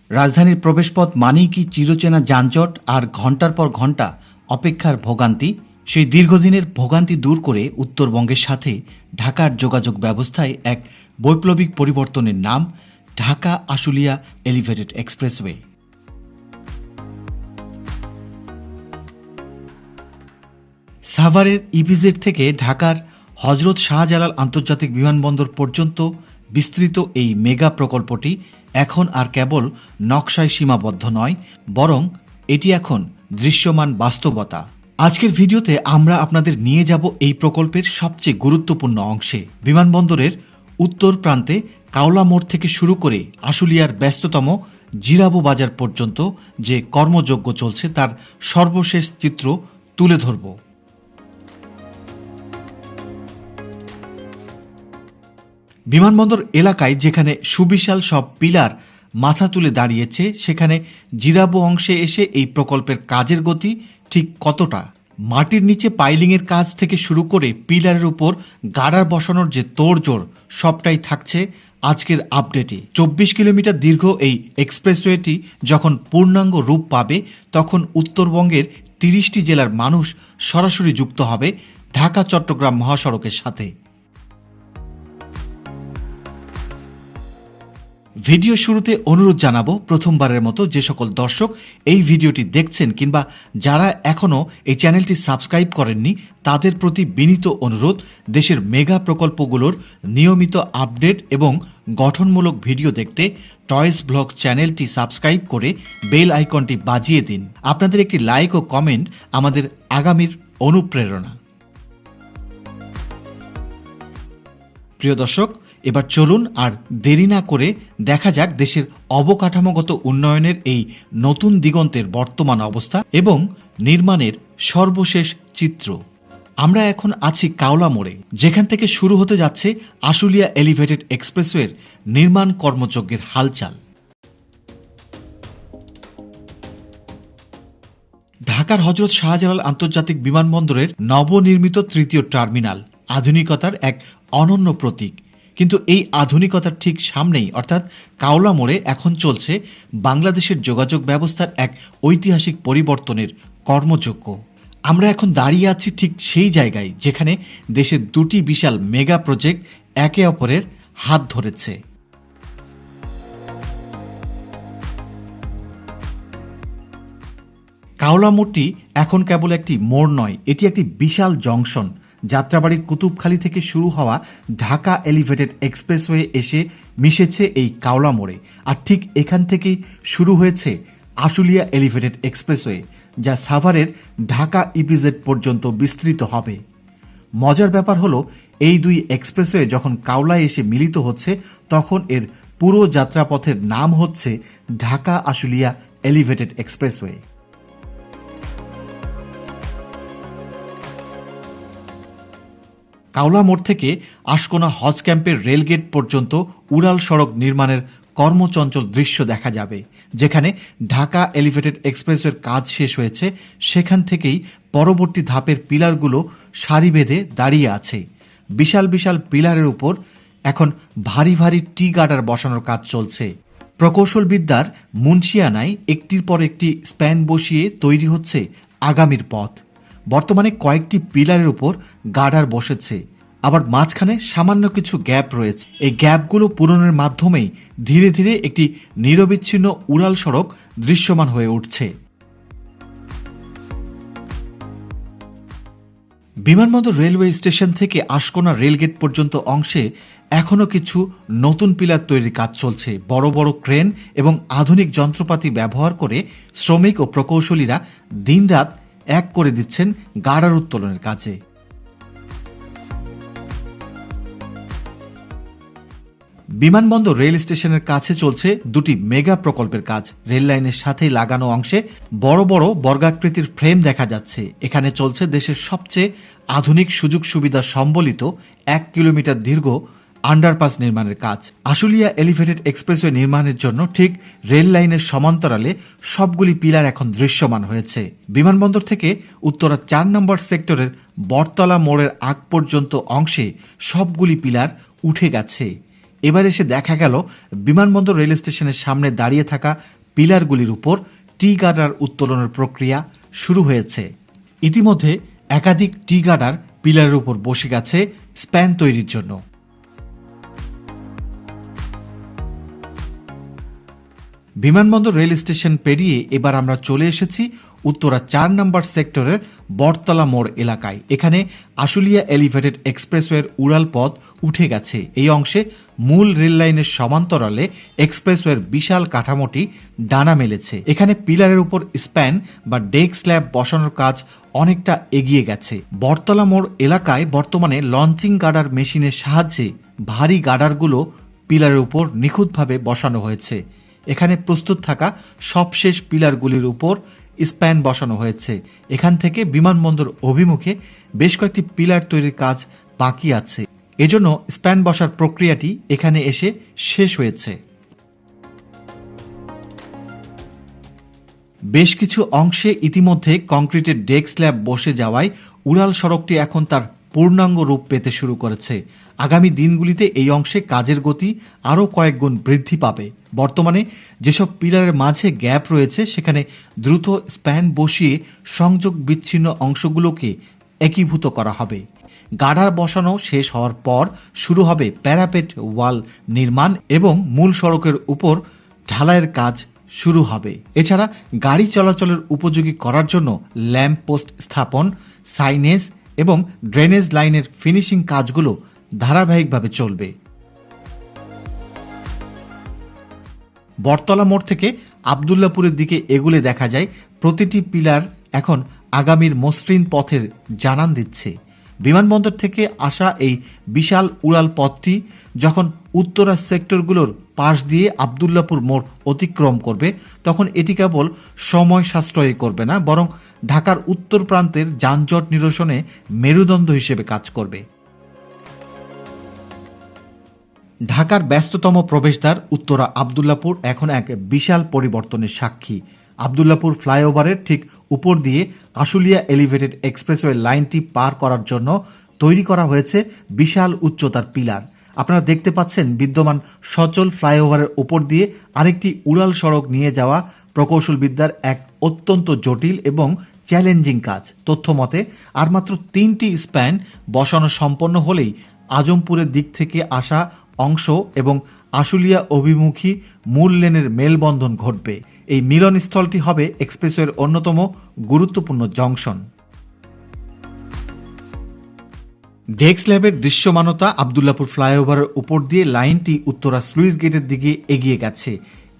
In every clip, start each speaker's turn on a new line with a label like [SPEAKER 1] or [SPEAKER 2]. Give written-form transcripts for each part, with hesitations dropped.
[SPEAKER 1] রাজধানীর প্রবেশপথ মানেই কি চিরচেনা যানজট আর ঘন্টার পর ঘন্টা অপেক্ষার ভোগান্তি? সেই দীর্ঘদিনের ভোগান্তি দূর করে উত্তরবঙ্গের সাথে ঢাকার যোগাযোগ ব্যবস্থায় এক বৈপ্লবিক পরিবর্তনের নাম ঢাকা আশুলিয়া এলিভেটেড এক্সপ্রেসওয়ে। সাভারের ইপিজেড থেকে ঢাকার হজরত শাহজালাল আন্তর্জাতিক বিমানবন্দর পর্যন্ত বিস্তৃত এই মেগা প্রকল্পটি এখন আর কেবল নকশায় সীমাবদ্ধ নয়, বরং এটি এখন দৃশ্যমান বাস্তবতা। আজকের ভিডিওতে আমরা আপনাদের নিয়ে যাব এই প্রকল্পের সবচেয়ে গুরুত্বপূর্ণ অংশে, বিমানবন্দরের উত্তর প্রান্তে কাওলা মোড় থেকে শুরু করে আশুলিয়ার ব্যস্ততম জিরাবো বাজার পর্যন্ত যে কর্মযজ্ঞ চলছে তার সর্বশেষ চিত্র তুলে ধরব। বিমানবন্দর এলাকায় যেখানে সুবিশাল সব পিলার মাথা তুলে দাঁড়িয়েছে, সেখানে জিরাবো অংশে এসে এই প্রকল্পের কাজের গতি ঠিক কতটা? মাটির নিচে পাইলিংয়ের কাজ থেকে শুরু করে পিলারের উপর গার্ডার বসানোর যে তোড়জোড়, সবটাই থাকছে আজকের আপডেটে। 24 কিলোমিটার দীর্ঘ এই এক্সপ্রেসওয়েটি যখন পূর্ণাঙ্গ রূপ পাবে, তখন উত্তরবঙ্গের 30টি জেলার মানুষ সরাসরি যুক্ত হবে ঢাকা চট্টগ্রাম মহাসড়কের সাথে। ভিডিও শুরুতে অনুরোধ জানাবো, প্রথমবারের মতো যে সকল দর্শক এই ভিডিওটি দেখছেন কিংবা যারা এখনও এই চ্যানেলটি সাবস্ক্রাইব করেননি, তাদের প্রতি বিনীত অনুরোধ, দেশের মেগা প্রকল্পগুলোর নিয়মিত আপডেট এবং গঠনমূলক ভিডিও দেখতে টয়েস ব্লগ চ্যানেলটি সাবস্ক্রাইব করে বেল আইকনটি বাজিয়ে দিন। আপনাদের একটি লাইক ও কমেন্ট আমাদের আগামীর অনুপ্রেরণা। প্রিয় দর্শক, এবার চলুন আর দেরি না করে দেখা যাক দেশের অবকাঠামোগত উন্নয়নের এই নতুন দিগন্তের বর্তমান অবস্থা এবং নির্মাণের সর্বশেষ চিত্র। আমরা এখন আছি কাওলা মোড়ে, যেখান থেকে শুরু হতে যাচ্ছে আশুলিয়া এলিভেটেড এক্সপ্রেসওয়ের নির্মাণ কর্মযজ্ঞের হালচাল। ঢাকার হজরত শাহজালাল আন্তর্জাতিক বিমানবন্দরের নবনির্মিত তৃতীয় টার্মিনাল আধুনিকতার এক অনন্য প্রতীক। কিন্তু এই আধুনিকতার ঠিক সামনেই, অর্থাৎ কাওলা মোড়ে এখন চলছে বাংলাদেশের যোগাযোগ ব্যবস্থার এক ঐতিহাসিক পরিবর্তনের কর্মযজ্ঞ। আমরা এখন দাঁড়িয়ে আছি ঠিক সেই জায়গায় যেখানে দেশের দুটি বিশাল মেগা প্রজেক্ট একে অপরের হাত ধরেছে। কাওলা মোড়টি এখন কেবল একটি মোড় নয়, এটি একটি বিশাল জংশন। যাত্রাবাড়ির কুতুবখালী থেকে শুরু হওয়া ঢাকা এলিভেটেড এক্সপ্রেসওয়ে এসে মিশেছে এই কাওলা মোড়ে, আর ঠিক এখান থেকেই শুরু হয়েছে আশুলিয়া এলিভেটেড এক্সপ্রেসওয়ে, যা সাভারের ঢাকা ইপিজেড পর্যন্ত বিস্তৃত হবে। মজার ব্যাপার হলো, এই দুই এক্সপ্রেসওয়ে যখন কাওলায় এসে মিলিত হচ্ছে, তখন এর পুরো যাত্রাপথের নাম হচ্ছে ঢাকা আশুলিয়া এলিভেটেড এক্সপ্রেসওয়ে। কাওলা মোড় থেকে আশকোনা হজ ক্যাম্পের রেলগেট পর্যন্ত উড়াল সড়ক নির্মাণের কর্মচঞ্চল দৃশ্য দেখা যাবে। যেখানে ঢাকা এলিভেটেড এক্সপ্রেসওয়ের কাজ শেষ হয়েছে, সেখান থেকেই পরবর্তী ধাপের পিলারগুলো সারি বেঁধে দাঁড়িয়ে আছে। বিশাল বিশাল পিলারের উপর এখন ভারী ভারী টি গার্ডার বসানোর কাজ চলছে। প্রকৌশলবিদ্যার মুন্সিয়ানায় একটির পর একটি স্প্যান বসিয়ে তৈরি হচ্ছে আগামীর পথ। বর্তমানে কয়েকটি পিলারের উপর গার্ডার বসেছে, আবার মাঝখানে সামান্য কিছু গ্যাপ রয়েছে। এই গ্যাপগুলো পূরণের মাধ্যমেই ধীরে ধীরে একটি নিরবিচ্ছিন্ন উড়াল সড়ক দৃশ্যমান হয়ে উঠছে। বিমানবন্দর রেলওয়ে স্টেশন থেকে আশকোনা রেলগেট পর্যন্ত অংশে এখনও কিছু নতুন পিলার তৈরির কাজ চলছে। বড় বড় ক্রেন এবং আধুনিক যন্ত্রপাতি ব্যবহার করে শ্রমিক ও প্রকৌশলীরা দিনরাত এক করে দিচ্ছেন গার্ডার উত্তোলনের কাজে। বিমানবন্দর রেল স্টেশনের কাছে চলছে দুটি মেগা প্রকল্পের কাজ। রেল লাইনের সাথে লাগানো অংশে বড় বড় বর্গাকৃতির ফ্রেম দেখা যাচ্ছে। এখানে চলছে দেশের সবচেয়ে আধুনিক সুযোগ সুবিধা সম্বলিত 1 কিলোমিটার দীর্ঘ আন্ডারপাস নির্মাণের কাজ। আশুলিয়া এলিভেটেড এক্সপ্রেসওয়ে নির্মাণের জন্য ঠিক রেল লাইনের সমান্তরালে সবগুলি পিলার এখন দৃশ্যমান হয়েছে। বিমানবন্দর থেকে উত্তরা 4 নম্বর সেক্টরের বটতলা মোড়ের আগ পর্যন্ত অংশে সবগুলি পিলার উঠে গেছে। এবার এসে দেখা গেল বিমানবন্দর রেল স্টেশনের সামনে দাঁড়িয়ে থাকা পিলারগুলির উপর টি গার্ডার উত্তোলনের প্রক্রিয়া শুরু হয়েছে। ইতিমধ্যে একাধিক টি গার্ডার পিলারের উপর বসে গেছে স্প্যান তৈরির জন্য। বিমানবন্দর রেল স্টেশন পেরিয়ে এবার আমরা চলে এসেছি উত্তরা 4 নম্বর সেক্টরের বটতলা মোড় এলাকায়। এখানে আশুলিয়া এলিভেটেড এক্সপ্রেসওয়ের উড়াল পথ উঠে গেছে। এই অংশে মূল রেল লাইনের সমান্তরালে এক্সপ্রেসওয়ের বিশাল কাঠামোটি ডানা মেলেছে। এখানে পিলারের উপর স্প্যান বা ডেক স্ল্যাব বসানোর কাজ অনেকটা এগিয়ে গেছে। বটতলা মোড় এলাকায় বর্তমানে লঞ্চিং গার্ডার মেশিনের সাহায্যে ভারী গার্ডারগুলো পিলারের উপর নিখুঁতভাবে বসানো হয়েছে। এখানে প্রস্তুত থাকা সবশেষ পিলারগুলির উপর স্প্যান বসানো হয়েছে। এখান থেকে বিমানবন্দর অভিমুখে বেশ কয়েকটি পিলার তৈরির কাজ বাকি আছে। এজন্য স্প্যান বসার প্রক্রিয়াটি এখানে এসে শেষ হয়েছে। বেশ কিছু অংশে ইতিমধ্যে কংক্রিটের ডেক স্ল্যাব বসে যাওয়ায় উড়াল সড়কটি এখন তার পূর্ণাঙ্গ রূপ পেতে শুরু করেছে। আগামী দিনগুলিতে এই অংশে কাজের গতি আরও কয়েক গুণ বৃদ্ধি পাবে। বর্তমানে যেসব পিলারের মাঝে গ্যাপ রয়েছে সেখানে দ্রুত স্প্যান বসিয়ে সংযোগ বিচ্ছিন্ন অংশগুলোকে একীভূত করা হবে। গার্ডার বসানো শেষ হওয়ার পর শুরু হবে প্যারাপেট ওয়াল নির্মাণ এবং মূল সড়কের উপর ঢালাইয়ের কাজ শুরু হবে। এছাড়া গাড়ি চলাচলের উপযোগী করার জন্য ল্যাম্প পোস্ট স্থাপন, সাইনেজ এবং ড্রেনেজ লাইনের ফিনিশিং কাজগুলো ধারাবাহিকভাবে চলবে। বটতলা মোড় থেকে আবদুল্লাপুরের দিকে এগুলে দেখা যায় প্রতিটি পিলার এখন আগামীর মসৃণ পথের জানান দিচ্ছে। বিমানবন্দর থেকে আসা এই বিশাল উড়াল পথটি যখন উত্তরা সেক্টরগুলোর পাশ দিয়ে আবদুল্লাপুর মোড় অতিক্রম করবে তখন এটি কেবল সময় সাশ্রয়ী করবে না, বরং ঢাকার উত্তর প্রান্তের যানজট নিরসনে মেরুদণ্ড হিসেবে কাজ করবে। ঢাকার ব্যস্ততম প্রবেশদ্বার উত্তরা আবদুল্লাপুর এখন এক বিশাল পরিবর্তনের সাক্ষী। আবদুল্লাপুর ফ্লাইওভারের ঠিক উপর দিয়ে আশুলিয়া এলিভেটেড এক্সপ্রেসওয়ে লাইনটি পার করার জন্য তৈরি করা হয়েছে বিশাল উচ্চতার পিলার। আপনারা দেখতে পাচ্ছেন বিদ্যমান সচল ফ্লাইওভারের উপর দিয়ে আরেকটি উড়াল সড়ক নিয়ে যাওয়া প্রকৌশলবিদ্যার এক অত্যন্ত জটিল এবং চ্যালেঞ্জিং কাজ। তথ্য মতে আর মাত্র 3টি স্প্যান বসানো সম্পন্ন হলেই আজমপুরের দিক থেকে আসা অংশ এবং আশুলিয়া অভিমুখী মূল লেনের মেলবন্ধন ঘটবে। এই মিলনস্থলটি হবে এক্সপ্রেসওয়ের অন্যতম গুরুত্বপূর্ণ জংশন। ডেক স্ল্যাবের দৃশ্যমানতা আবদুল্লাপুর ফ্লাইওভারের উপর দিয়ে লাইনটি উত্তরা স্লুইস গেটের দিকে এগিয়ে গেছে।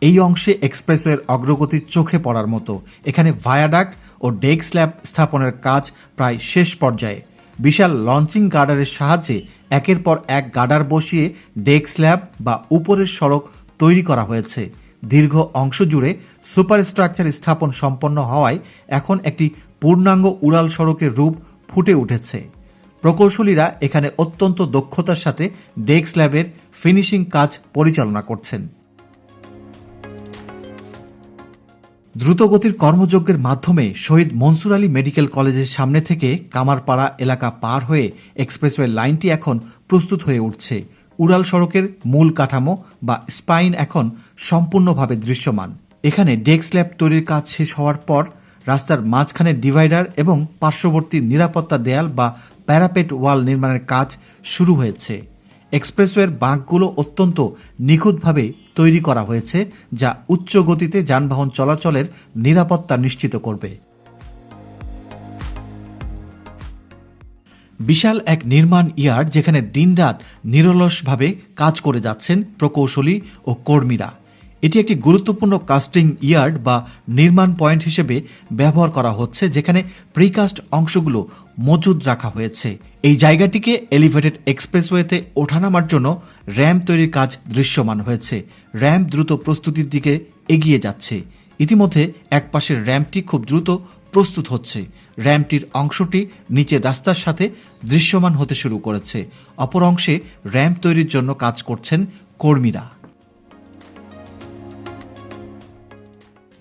[SPEAKER 1] এই অংশে এক্সপ্রেসওয়ের অগ্রগতি চোখে পড়ার মতো। এখানে ভায়াডাক্ট ও ডেক স্ল্যাব স্থাপনের কাজ প্রায় শেষ পর্যায়ে। বিশাল লঞ্চিং গার্ডারের সাহায্যে একের পর এক গার্ডার বসিয়ে ডেক স্ল্যাব বা উপরের সড়ক তৈরি করা হয়েছে। দীর্ঘ অংশ জুড়ে সুপারস্ট্রাকচার স্থাপন সম্পন্ন হওয়ায় এখন একটি পূর্ণাঙ্গ উড়াল সড়কের রূপ ফুটে উঠেছে। প্রকৌশলীরা এখানে অত্যন্ত দক্ষতার সাথে ডেক স্ল্যাবের ফিনিশিং কাজ পরিচালনা করছেন। দ্রুতগতির কর্মযজ্ঞের মাধ্যমে শহীদ মনসুর আলী মেডিকেল কলেজের সামনে থেকে কামারপাড়া এলাকা পার হয়ে এক্সপ্রেসওয়ে লাইনটি এখন প্রস্তুত হয়ে উঠছে। উড়াল সড়কের মূল কাঠামো বা স্পাইন এখন সম্পূর্ণভাবে দৃশ্যমান। এখানে ডেক স্ল্যাব তৈরির কাজ শেষ হওয়ার পর রাস্তার মাঝখানে ডিভাইডার এবং পার্শ্ববর্তী নিরাপত্তা দেয়াল বা প্যারাপেট ওয়াল নির্মাণের কাজ শুরু হয়েছে। এক্সপ্রেসওয়ের বাঁকগুলো অত্যন্ত নিখুঁতভাবে তৈরি করা হয়েছে, যা উচ্চ গতিতে যানবাহন চলাচলের নিরাপত্তা নিশ্চিত করবে। বিশাল এক নির্মাণ ইয়ার্ড যেখানে দিনরাত নিরলসভাবে কাজ করে যাচ্ছেন প্রকৌশলী ও কর্মীরা। এটি একটি গুরুত্বপূর্ণ কাস্টিং ইয়ার্ড বা নির্মাণ পয়েন্ট হিসেবে ব্যবহার করা হচ্ছে, যেখানে প্রিকাস্ট অংশগুলো মজুদ রাখা হয়েছে। এই জায়গাটিকে এলিভেটেড এক্সপ্রেসওয়েতে ওঠানামার জন্য র্যাম্প তৈরির কাজ দৃশ্যমান হয়েছে। র্যাম্প দ্রুত প্রস্তুতির দিকে এগিয়ে যাচ্ছে। ইতিমধ্যে এক পাশের র্যাম্পটি খুব দ্রুত প্রস্তুত হচ্ছে। র্যাম্পটির অংশটি নিচের রাস্তার সাথে দৃশ্যমান হতে শুরু করেছে। অপর অংশে র্যাম্প তৈরির জন্য কাজ করছেন কর্মীরা।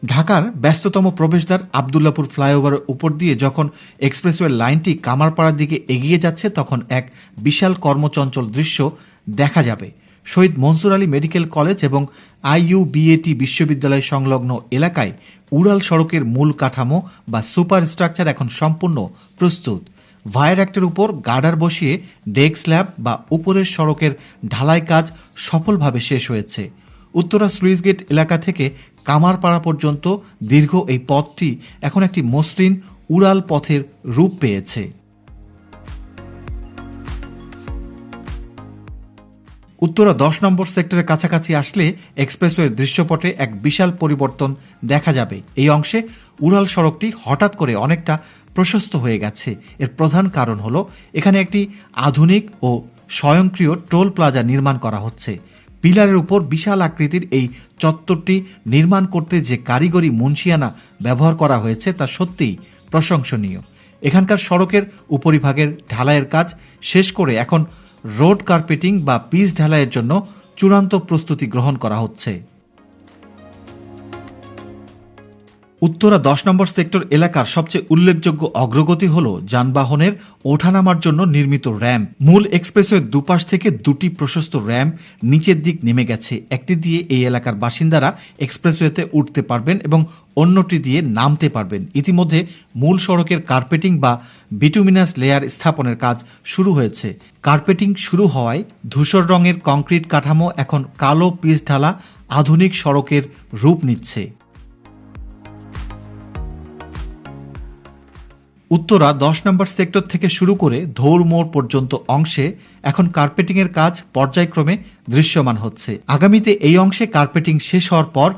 [SPEAKER 1] ঢাকার ব্যস্ততম প্রবেশদ্বার আবদুল্লাপুর ফ্লাইওভারের উপর দিয়ে যখন এক্সপ্রেসওয়ে লাইনটি কামারপাড়ার দিকে এগিয়ে যাচ্ছে তখন এক বিশাল কর্মচঞ্চল দৃশ্য দেখা যাবে। শহীদ মনসুর আলী মেডিকেল কলেজ এবং IUBAT বিশ্ববিদ্যালয় সংলগ্ন এলাকায় উড়াল সড়কের মূল কাঠামো বা সুপার স্ট্রাকচার এখন সম্পূর্ণ প্রস্তুত। ভায়াডাক্টের উপর গার্ডার বসিয়ে ডেক স্ল্যাব বা উপরের সড়কের ঢালাই কাজ সফলভাবে শেষ হয়েছে। উত্তরা স্লুইস গেট এলাকা থেকে কামারপাড়া পর্যন্ত দীর্ঘ এই পথটি এখন একটি মসৃণ উড়াল পথের রূপ পেয়েছে। উত্তরা 10 নম্বর সেক্টরের কাছাকাছি আসলে এক্সপ্রেসওয়ের দৃশ্যপটে এক বিশাল পরিবর্তন দেখা যাবে। এই অংশে উড়াল সড়কটি হঠাৎ করে অনেকটা প্রশস্ত হয়ে গেছে। এর প্রধান কারণ হলো এখানে একটি আধুনিক ও স্বয়ংক্রিয় টোল প্লাজা নির্মাণ করা হচ্ছে। পিলারের উপর বিশাল আকৃতির এই চত্বরটি নির্মাণ করতে যে কারিগরি মুন্সিয়ানা ব্যবহার করা হয়েছে তা সত্যিই প্রশংসনীয়। এখানকার সড়কের উপরিভাগের ঢালাইয়ের কাজ শেষ করে এখন রোড কার্পেটিং বা পিচ ঢালাইয়ের জন্য চূড়ান্ত প্রস্তুতি গ্রহণ করা হচ্ছে। উত্তরা 10 নম্বর সেক্টর এলাকার সবচেয়ে উল্লেখযোগ্য অগ্রগতি হল যানবাহনের ওঠানামার জন্য নির্মিত র্যাম্প। মূল এক্সপ্রেসওয়ের দুপাশ থেকে দুটি প্রশস্ত র্যাম্প নিচের দিক নেমে গেছে। একটি দিয়ে এই এলাকার বাসিন্দারা এক্সপ্রেসওয়েতে উঠতে পারবেন এবং অন্যটি দিয়ে নামতে পারবেন। ইতিমধ্যে মূল সড়কের কার্পেটিং বা বিটুমিনাস লেয়ার স্থাপনের কাজ শুরু হয়েছে। কার্পেটিং শুরু হওয়ায় ধূসর রঙের কংক্রিট কাঠামো এখন কালো পিচ ঢালা আধুনিক সড়কের রূপ নিচ্ছে। উত্তরা 10 নম্বর সেক্টর থেকে শুরু করে ধৌর মোড় পর্যন্ত অংশে এখন কার্পেটিংয়ের কাজ পর্যায়ক্রমে দৃশ্যমান হচ্ছে। আগামীতে এই অংশে কার্পেটিং শেষ হওয়ার পর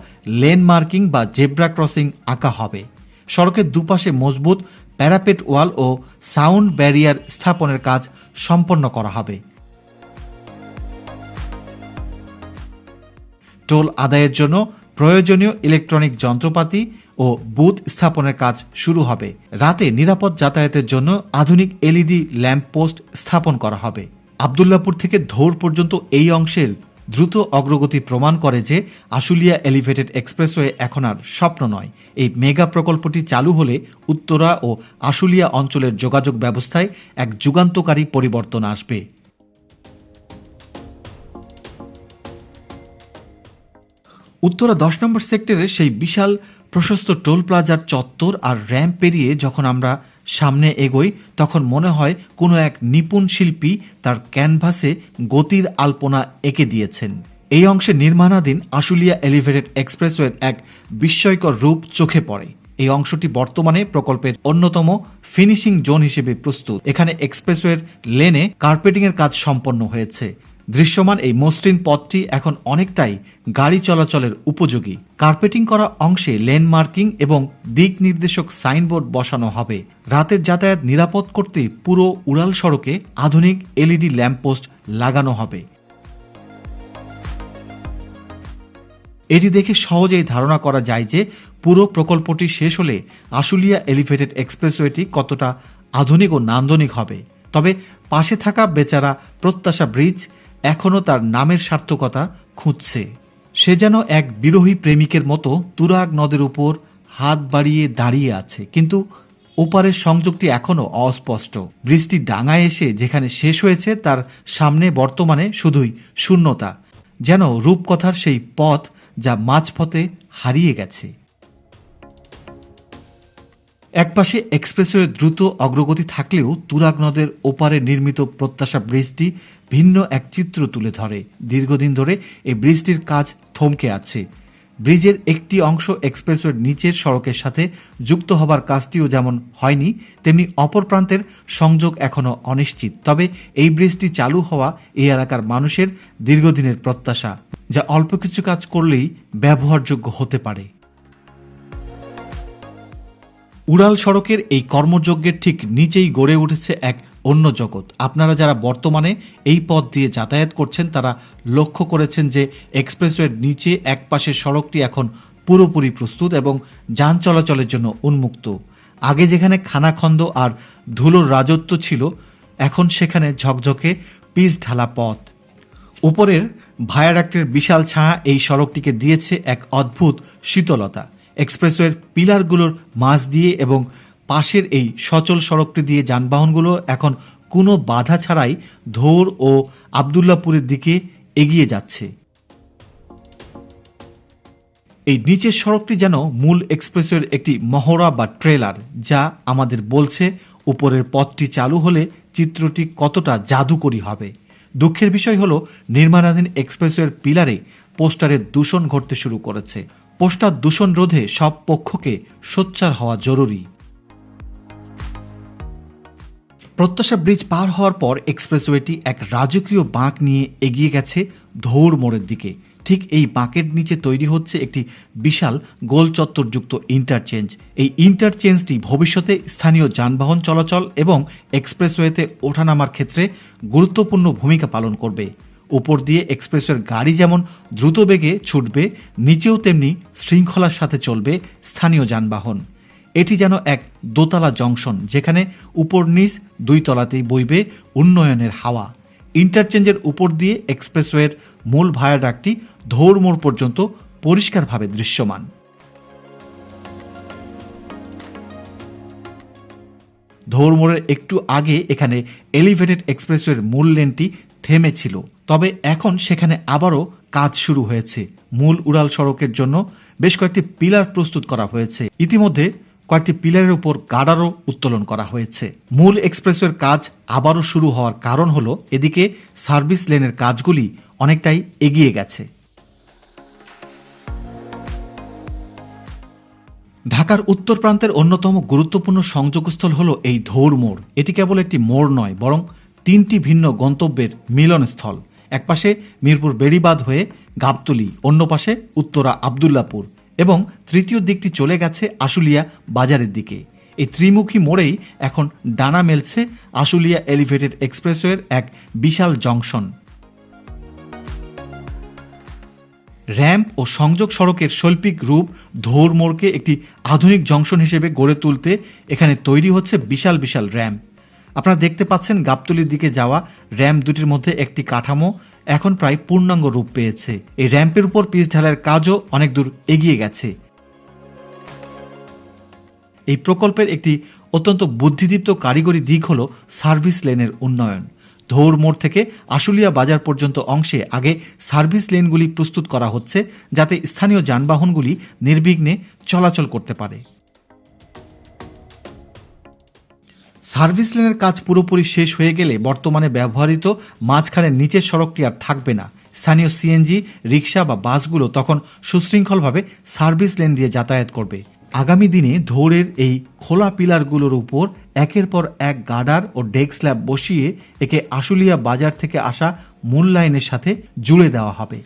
[SPEAKER 1] লেন মার্কিং বা জেব্রা ক্রসিং আঁকা হবে। সড়কের দুপাশে মজবুত প্যারাপেট ওয়াল ও সাউন্ড ব্যারিয়ার স্থাপনের কাজ সম্পন্ন করা হবে। টোল আদায়ের জন্য প্রয়োজনীয় ইলেকট্রনিক যন্ত্রপাতি ও বুথ স্থাপনের কাজ শুরু হবে। রাতে নিরাপদ যাতায়াতের জন্য আধুনিক LED ল্যাম্প পোস্ট স্থাপন করা হবে। আব্দুল্লাহপুর থেকে ধৌর পর্যন্ত এই অংশের দ্রুত অগ্রগতি প্রমাণ করে যে আশুলিয়া এলিভেটেড এক্সপ্রেসওয়ে এখন আর স্বপ্ন নয়। এই মেগা প্রকল্পটি চালু হলে উত্তরা ও আশুলিয়া অঞ্চলের যোগাযোগ ব্যবস্থায় এক যুগান্তকারী পরিবর্তন আসবে। উত্তরা 10 নম্বর সেক্টরের সেই বিশাল প্রশস্ত টোল প্লাজার চত্বর আর র্যাম্প পেরিয়ে যখন আমরা সামনে এগোই তখন মনে হয় কোনো এক নিপুণ শিল্পী তার ক্যানভাসে গতির আলপনা এঁকে দিয়েছেন। এই অংশে নির্মাণাধীন আশুলিয়া এলিভেটেড এক্সপ্রেসওয়ের এক বিস্ময়কর রূপ চোখে পড়ে। এই অংশটি বর্তমানে প্রকল্পের অন্যতম ফিনিশিং জোন হিসেবে প্রস্তুত। এখানে এক্সপ্রেসওয়ের লেনে কার্পেটিংয়ের কাজ সম্পন্ন হয়েছে। দৃশ্যমান এই মসৃণ পথটি এখন অনেকটাই গাড়ি চলাচলের উপযোগী। কার্পেটিং করা অংশে লেন মার্কিং এবং দিক নির্দেশক সাইনবোর্ড বসানো হবে। রাতের যাতায়াত নিরাপদ করতে পুরো উড়াল সড়কে আধুনিক LED ল্যাম্পপোস্ট লাগানো হবে। এটি দেখে সহজেই ধারণা করা যায় যে পুরো প্রকল্পটি শেষ হলে আশুলিয়া এলিভেটেড এক্সপ্রেসওয়েটি কতটা আধুনিক ও নান্দনিক হবে। তবে পাশে থাকা বেচারা প্রত্যাশা ব্রিজ এখনও তার নামের সার্থকতা খুঁজছে। সে যেন এক বিরোহী প্রেমিকের মতো তুরাগ নদের উপর হাত বাড়িয়ে দাঁড়িয়ে আছে, কিন্তু ওপারের সংযোগটি এখনও অস্পষ্ট। ব্রিজটি ডাঙায় এসে যেখানে শেষ হয়েছে তার সামনে বর্তমানে শুধুই শূন্যতা, যেন রূপকথার সেই পথ যা মাঝপথে হারিয়ে গেছে। একপাশে এক্সপ্রেসওয়ে দ্রুত অগ্রগতি থাকলেও তুরাগ নদের ওপারে নির্মিত প্রত্যাশা ব্রিজটি ভিন্ন এক চিত্র তুলে ধরে। দীর্ঘদিন ধরে এই ব্রিজটির কাজ থমকে আছে। ব্রিজের একটি অংশ এক্সপ্রেসওয়ের নিচের সড়কের সাথে যুক্ত হবার কাজটিও যেমন হয়নি, তেমনি অপর প্রান্তের সংযোগ এখনও অনিশ্চিত। তবে এই ব্রিজটি চালু হওয়া এই এলাকার মানুষের দীর্ঘদিনের প্রত্যাশা, যা অল্প কিছু কাজ করলেই ব্যবহারযোগ্য হতে পারে। উড়াল সড়কের এই কর্মযজ্ঞের ঠিক নিচেই গড়ে উঠেছে এক অন্য জগৎ। আপনারা যারা বর্তমানে এই পথ দিয়ে যাতায়াত করছেন তারা লক্ষ্য করেছেন যে এক্সপ্রেসওয়ের নিচে এক পাশের সড়কটি এখন পুরোপুরি প্রস্তুত এবং যান চলাচলের জন্য উন্মুক্ত। আগে যেখানে খানাখন্দ আর ধুলোর রাজত্ব ছিল, এখন সেখানে ঝকঝকে পিচ ঢালা পথ। উপরের ভায়াডাক্টের বিশাল ছায়া এই সড়কটিকে দিয়েছে এক অদ্ভুত শীতলতা। এক্সপ্রেসওয়ের পিলারগুলোর মাঝ দিয়ে এবং পাশের এই সচল সড়কটি দিয়ে যানবাহনগুলো এখন কোনো বাধা ছাড়াই ধৌর ও আব্দুল্লাহপুরের দিকে এগিয়ে যাচ্ছে। এই নিচের সড়কটি যেন মূল এক্সপ্রেসওয়ের একটি মহড়া বা ট্রেলার, যা আমাদের বলছে উপরের পথটি চালু হলে চিত্রটি কতটা জাদুকরী হবে। দুঃখের বিষয় হলো নির্মাণাধীন এক্সপ্রেসওয়ের পিলারে পোস্টারের দূষণ ঘটতে শুরু করেছে। পোস্টার দূষণ রোধে সব পক্ষকে সোচ্চার হওয়া জরুরি। প্রত্যাশা ব্রিজ পার হওয়ার পর এক্সপ্রেসওয়েটি এক রাজকীয় বাঁক নিয়ে এগিয়ে গেছে ধৌড় মোড়ের দিকে। ঠিক এই বাঁকের নিচে তৈরি হচ্ছে একটি বিশাল গোল চত্বরযুক্ত ইন্টারচেঞ্জ। এই ইন্টারচেঞ্জটি ভবিষ্যতে স্থানীয় যানবাহন চলাচল এবং এক্সপ্রেসওয়েতে ওঠানামার ক্ষেত্রে গুরুত্বপূর্ণ ভূমিকা পালন করবে। উপর দিয়ে এক্সপ্রেসওয়ের গাড়ি যেমন দ্রুত বেগে ছুটবে, নিচেও তেমনি শৃঙ্খলার সাথে চলবে স্থানীয় যানবাহন। এটি যেন এক দোতলা জংশন, যেখানে উপর নিচ দুই তলাতেই বইবে উন্নয়নের হাওয়া। ইন্টারচেঞ্জের উপর দিয়ে এক্সপ্রেসওয়ের মূল ভায়াডাক্টটি ধৌড় মোড় পর্যন্ত পরিষ্কারভাবে দৃশ্যমান। ধৌড় মোড়ের একটু আগে এখানে এলিভেটেড এক্সপ্রেসওয়ের মূল লেনটি থেমেছিল, তবে এখন সেখানে আবারও কাজ শুরু হয়েছে। মূল উড়াল সড়কের জন্য বেশ কয়েকটি পিলার প্রস্তুত করা হয়েছে। ইতিমধ্যে কয়েকটি পিলারের উপর গার্ডারও উত্তোলন করা হয়েছে। মূল এক্সপ্রেসওয়ের কাজ আবারও শুরু হওয়ার কারণ হলো এদিকে সার্ভিস লেনের কাজগুলি অনেকটাই এগিয়ে গেছে। ঢাকার উত্তর প্রান্তের অন্যতম গুরুত্বপূর্ণ সংযোগস্থল হলো এই ধৌড় মোড়। এটি কেবল একটি মোড় নয়, বরং তিনটি ভিন্ন গন্তব্যের মিলনস্থল। একপাশে মিরপুর বেড়িবাঁধ হয়ে গাবতলী, অন্য পাশে উত্তরা আবদুল্লাপুর এবং তৃতীয় দিকটি চলে গেছে আশুলিয়া বাজারের দিকে। এই ত্রিমুখী মোড়েই এখন ডানা মেলছে আশুলিয়া এলিভেটেড এক্সপ্রেসওয়ের এক বিশাল জংশন। র্যাম্প ও সংযোগ সড়কের শৈল্পিক রূপ ধৌড় মোড়কে একটি আধুনিক জংশন হিসেবে গড়ে তুলতে এখানে তৈরি হচ্ছে বিশাল বিশাল র্যাম্প। আপনারা দেখতে পাচ্ছেন গাবতলীর দিকে যাওয়া র্যাম্প দুটির মধ্যে একটি কাঠামো এখন প্রায় পূর্ণাঙ্গ রূপ পেয়েছে। এই র্যাম্পের উপর পিচ ঢালাইয়ের কাজও অনেক দূর এগিয়ে গেছে। এই প্রকল্পের একটি অত্যন্ত বুদ্ধিদীপ্ত কারিগরি দিক হল সার্ভিস লেনের উন্নয়ন। ধৌড় মোড় থেকে আশুলিয়া বাজার পর্যন্ত অংশে আগে সার্ভিস লেনগুলি প্রস্তুত করা হচ্ছে, যাতে স্থানীয় যানবাহনগুলি নির্বিঘ্নে চলাচল করতে পারে। সার্ভিস লেনের কাজ পুরোপুরি শেষ হয়ে গেলে বর্তমানে ব্যবহৃত মাঝখানের নিচের সড়কটি আর থাকবে না। স্থানীয় সিএনজি, রিক্সা বা বাসগুলো তখন সুশৃঙ্খলভাবে সার্ভিস লেন দিয়ে যাতায়াত করবে। আগামী দিনে ধৌড়ের এই খোলা পিলারগুলোর উপর একের পর এক গার্ডার ও ডেক স্ল্যাব বসিয়ে একে আশুলিয়া বাজার থেকে আসা মূল লাইনের সাথে জুড়ে দেওয়া হবে।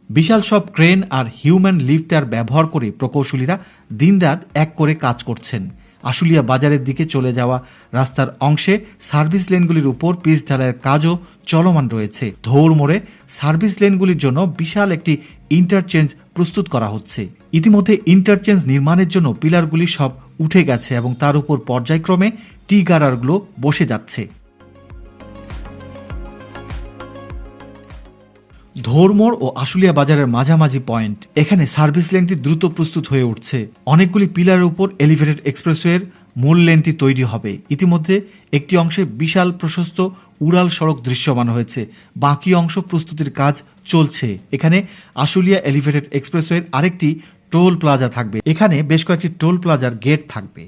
[SPEAKER 1] বিশাল সব ক্রেন আর হিউম্যান লিফটার ব্যবহার করে প্রকৌশলীরা দিনরাত এক করে কাজ করছেন। আশুলিয়া বাজারের দিকে চলে যাওয়া রাস্তার অংশে সার্ভিস লেনগুলির উপর পিচ ঢালাইয়ের কাজও চলমান রয়েছে। ধৌড় মোড়ে সার্ভিস লেনগুলির জন্য বিশাল একটি ইন্টারচেঞ্জ প্রস্তুত করা হচ্ছে। ইতিমধ্যে ইন্টারচেঞ্জ নির্মাণের জন্য পিলারগুলি সব উঠে গেছে এবং তার উপর পর্যায়ক্রমে টি গার্ডারগুলো বসে যাচ্ছে। ধৌড় মোড় ও আশুলিয়া বাজারের মাঝামাঝি পয়েন্ট, এখানে সার্ভিস লেনটি দ্রুত প্রস্তুত হয়ে উঠছে। অনেকগুলি পিলারের উপর এলিভেটেড এক্সপ্রেসওয়ের মূল লেনটি তৈরি হবে। ইতিমধ্যে একটি অংশে বিশাল প্রশস্ত উড়াল সড়ক দৃশ্যমান হয়েছে, বাকি অংশ প্রস্তুতির কাজ চলছে। এখানে আশুলিয়া এলিভেটেড এক্সপ্রেসওয়ের আরেকটি টোল প্লাজা থাকবে। এখানে বেশ কয়েকটি টোল প্লাজার গেট থাকবে।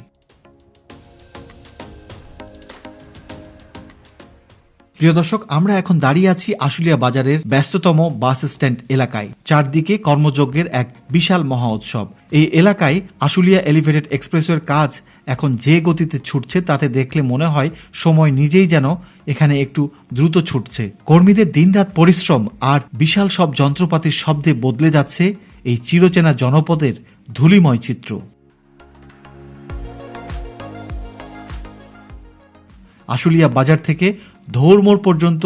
[SPEAKER 1] প্রিয় দর্শক, আমরা এখন দাঁড়িয়ে আছি আশুলিয়া বাজারের ব্যস্ততম বাস স্ট্যান্ড এলাকায়। চারদিকে কর্মযজ্ঞের এক বিশাল মহা উৎসব। এই এলাকায় আশুলিয়া এলিভেটেড এক্সপ্রেসওয়ের কাজ এখন যে গতিতে ছুটছে তাতে দেখলে মনে হয় সময় নিজেই যেন এখানে একটু দ্রুত ছুটছে। কর্মীদের দিনরাত পরিশ্রম আর বিশাল সব যন্ত্রপাতির শব্দে বদলে যাচ্ছে এই চিরচেনা জনপদের ধূলিময় চিত্র। আশুলিয়া বাজার থেকে ধৌড় মোড় পর্যন্ত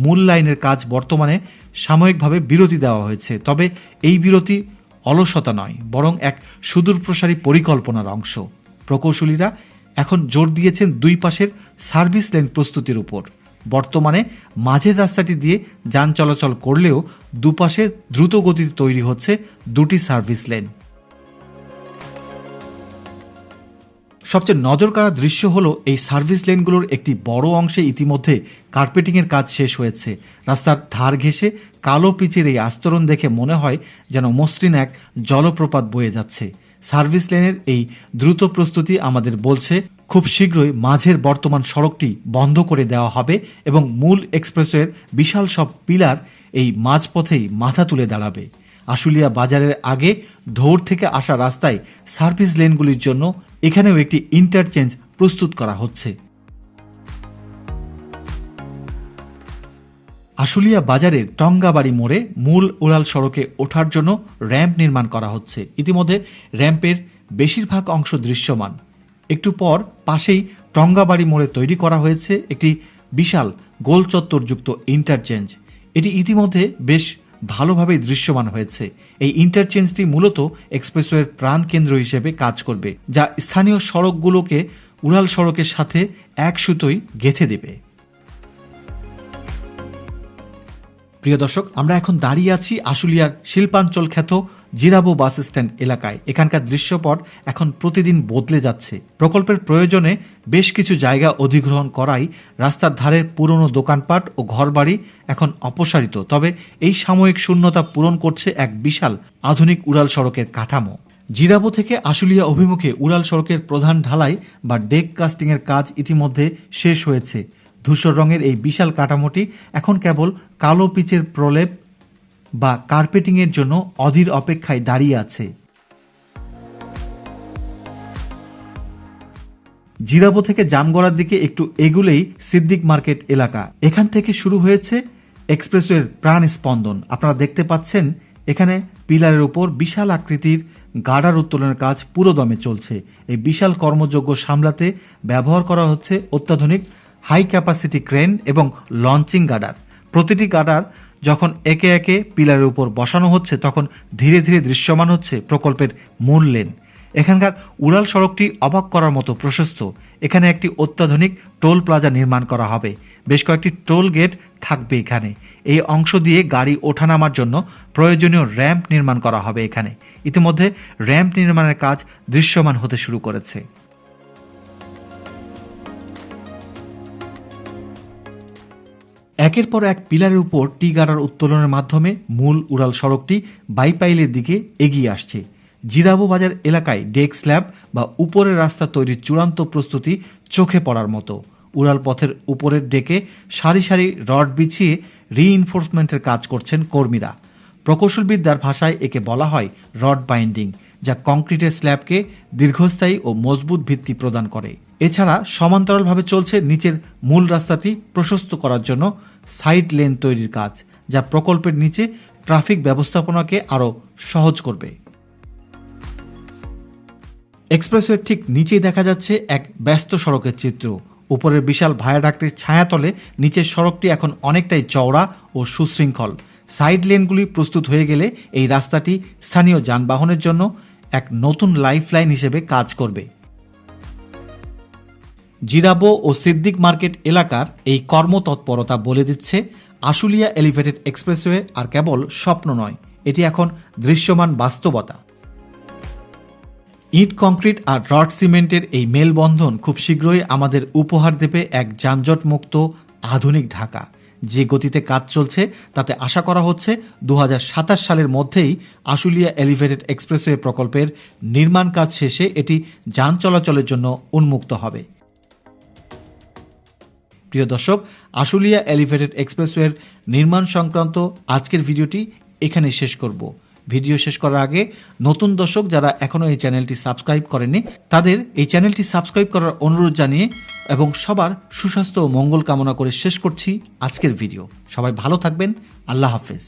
[SPEAKER 1] মূল লাইনের কাজ বর্তমানে সাময়িকভাবে বিরতি দেওয়া হয়েছে। তবে এই বিরতি অলসতা নয়, বরং এক সুদূরপ্রসারী পরিকল্পনার অংশ। প্রকৌশলীরা এখন জোর দিয়েছেন দুই পাশের সার্ভিস লেন প্রস্তুতির উপর। বর্তমানে মাঝের রাস্তাটি দিয়ে যান চলাচল করলেও দুপাশে দ্রুত গতিতে তৈরি হচ্ছে দুটি সার্ভিস লেন। সবচেয়ে নজরকাড়া দৃশ্য হলো এই সার্ভিস লেনগুলোর একটি বড় অংশে ইতিমধ্যে কার্পেটিংয়ের কাজ শেষ হয়েছে। রাস্তার ধার ঘেঁষে কালো পিচের এই আস্তরণ দেখে মনে হয় যেন মসৃণ এক জলপ্রপাত বয়ে যাচ্ছে। সার্ভিস লেনের এই দ্রুত প্রস্তুতি আমাদের বলছে খুব শীঘ্রই মাঝের বর্তমান সড়কটি বন্ধ করে দেওয়া হবে এবং মূল এক্সপ্রেসওয়ের বিশাল সব পিলার এই মাঝপথেই মাথা তুলে দাঁড়াবে। আশুলিয়া বাজারের আগে ধৌর থেকে আসা রাস্তায় সার্ভিস লেনগুলির জন্য এখানেও একটি ইন্টারচেঞ্জ প্রস্তুত করা হচ্ছে। আশুলিয়া বাজারের টঙ্গাবাড়ি মোড়ে মূল উড়াল সড়কে ওঠার জন্য র্যাম্প নির্মাণ করা হচ্ছে। ইতিমধ্যে র্যাম্পের বেশিরভাগ অংশ দৃশ্যমান। একটু পর পাশেই টঙ্গাবাড়ি মোড়ে তৈরি করা হয়েছে একটি বিশাল গোল চত্বরযুক্ত ইন্টারচেঞ্জ। এটি ইতিমধ্যে বেশ ভালোভাবেই দৃশ্যমান হয়েছে। এই ইন্টারচেঞ্জটি মূলত এক্সপ্রেসওয়ের প্রাণকেন্দ্র হিসেবে কাজ করবে, যা স্থানীয় সড়কগুলোকে উড়াল সড়কের সাথে এক সুতোয় গেঁথে দেবে। প্রিয় দর্শক, আমরা এখন দাঁড়িয়ে আছি আশুলিয়ার শিল্পাঞ্চল খ্যাত জিরাবো বাস স্ট্যান্ড এলাকায়। এখানকার দৃশ্যপট এখন প্রতিদিন বদলে যাচ্ছে। প্রকল্পের প্রয়োজনে বেশ কিছু জায়গা অধিগ্রহণ করায় রাস্তার ধারে পুরনো দোকানপাট ও ঘরবাড়ি এখন অপসারিত। তবে এই সাময়িক শূন্যতা পূরণ করছে এক বিশাল আধুনিক উড়াল সড়কের কাঠামো। জিরাবো থেকে আশুলিয়া অভিমুখে উড়াল সড়কের প্রধান ঢালাই বা ডেক কাস্টিংয়ের কাজ ইতিমধ্যে শেষ হয়েছে। ধূসর রঙের এই বিশাল কাঠামোটি এখন কেবল কালো পিচের প্রলেপ বা কার্পেটিংয়ের জন্য অধীর অপেক্ষায় দাঁড়িয়ে আছে। জিরাবো থেকে জামগড়ার দিকে একটু এগুলেই সিদ্দিক মার্কেট এলাকা। এখান থেকে শুরু হয়েছে এক্সপ্রেসওয়ের প্রাণ স্পন্দন। আপনারা দেখতে পাচ্ছেন এখানে পিলারের উপর বিশাল আকৃতির গার্ডার উত্তোলনের কাজ পুরোদমে চলছে। এই বিশাল কর্মযজ্ঞ সামলাতে ব্যবহার করা হচ্ছে অত্যাধুনিক হাই ক্যাপাসিটি ক্রেন এবং লঞ্চিং গার্ডার। প্রতিটি গার্ডার যখন একে একে পিলারের উপর বসানো হচ্ছে তখন ধীরে ধীরে দৃশ্যমান হচ্ছে প্রকল্পের মূল লেন। এখানকার উড়াল সড়কটি অবাক করার মতো প্রশস্ত। এখানে একটি অত্যাধুনিক টোল প্লাজা নির্মাণ করা হবে। বেশ কয়েকটি টোল গেট থাকবে এখানে। এই অংশ দিয়ে গাড়ি ওঠানামার জন্য প্রয়োজনীয় র্যাম্প নির্মাণ করা হবে এখানে। ইতিমধ্যে র্যাম্প নির্মাণের কাজ দৃশ্যমান হতে শুরু করেছে। একের পর এক পিলারের উপর টি গার্ডার উত্তোলনের মাধ্যমে মূল উড়াল সড়কটি বাইপাইলের দিকে এগিয়ে আসছে। জিরাবো বাজার এলাকায় ডেক স্ল্যাব বা উপরের রাস্তা তৈরির চূড়ান্ত প্রস্তুতি চোখে পড়ার মতো। উড়াল পথের উপরের ডেকে সারি সারি রড বিছিয়ে রিইনফোর্সমেন্টের কাজ করছেন কর্মীরা। প্রকৌশলবিদ্যার ভাষায় একে বলা হয় রড বাইন্ডিং, যা কংক্রিটের স্ল্যাবকে দীর্ঘস্থায়ী ও মজবুত ভিত্তি প্রদান করে। এছাড়া সমান্তরালভাবে চলছে নিচের মূল রাস্তাটি প্রশস্ত করার জন্য সাইড লেন তৈরির কাজ, যা প্রকল্পের নিচে ট্রাফিক ব্যবস্থাপনাকে আরও সহজ করবে। এক্সপ্রেসওয়ের ঠিক নিচেই দেখা যাচ্ছে এক ব্যস্ত সড়কের চিত্র। উপরের বিশাল ভায়াডাক্টের ছায়াতলে নিচের সড়কটি এখন অনেকটাই চওড়া ও সুশৃঙ্খল। সাইড লেনগুলি প্রস্তুত হয়ে গেলে এই রাস্তাটি স্থানীয় যানবাহনের জন্য এক নতুন লাইফলাইন হিসেবে কাজ করবে। জিরাবো ও সিদ্দিক মার্কেট এলাকার এই কর্মতৎপরতা বলে দিচ্ছে আশুলিয়া এলিভেটেড এক্সপ্রেসওয়ে আর কেবল স্বপ্ন নয়, এটি এখন দৃশ্যমান বাস্তবতা। ইট কংক্রিট আর রড সিমেন্টের এই মেলবন্ধন খুব শীঘ্রই আমাদের উপহার দেবে এক যানজটমুক্ত আধুনিক ঢাকা। যে গতিতে কাজ চলছে তাতে আশা করা হচ্ছে 2027 সালের মধ্যেই আশুলিয়া এলিভেটেড এক্সপ্রেসওয়ে প্রকল্পের নির্মাণ কাজ শেষে এটি যান চলাচলের জন্য উন্মুক্ত হবে। প্রিয় দর্শক, আশুলিয়া এলিভেটেড এক্সপ্রেসওয়ের নির্মাণ সংক্রান্ত আজকের ভিডিওটি এখানেই শেষ করব। ভিডিও শেষ করার আগে নতুন দর্শক যারা এখনও এই চ্যানেলটি সাবস্ক্রাইব করেনি তাদের এই চ্যানেলটি সাবস্ক্রাইব করার অনুরোধ জানিয়ে এবং সবার সুস্বাস্থ্য ও মঙ্গল কামনা করে শেষ করছি আজকের ভিডিও। সবাই ভালো থাকবেন। আল্লাহ হাফেজ।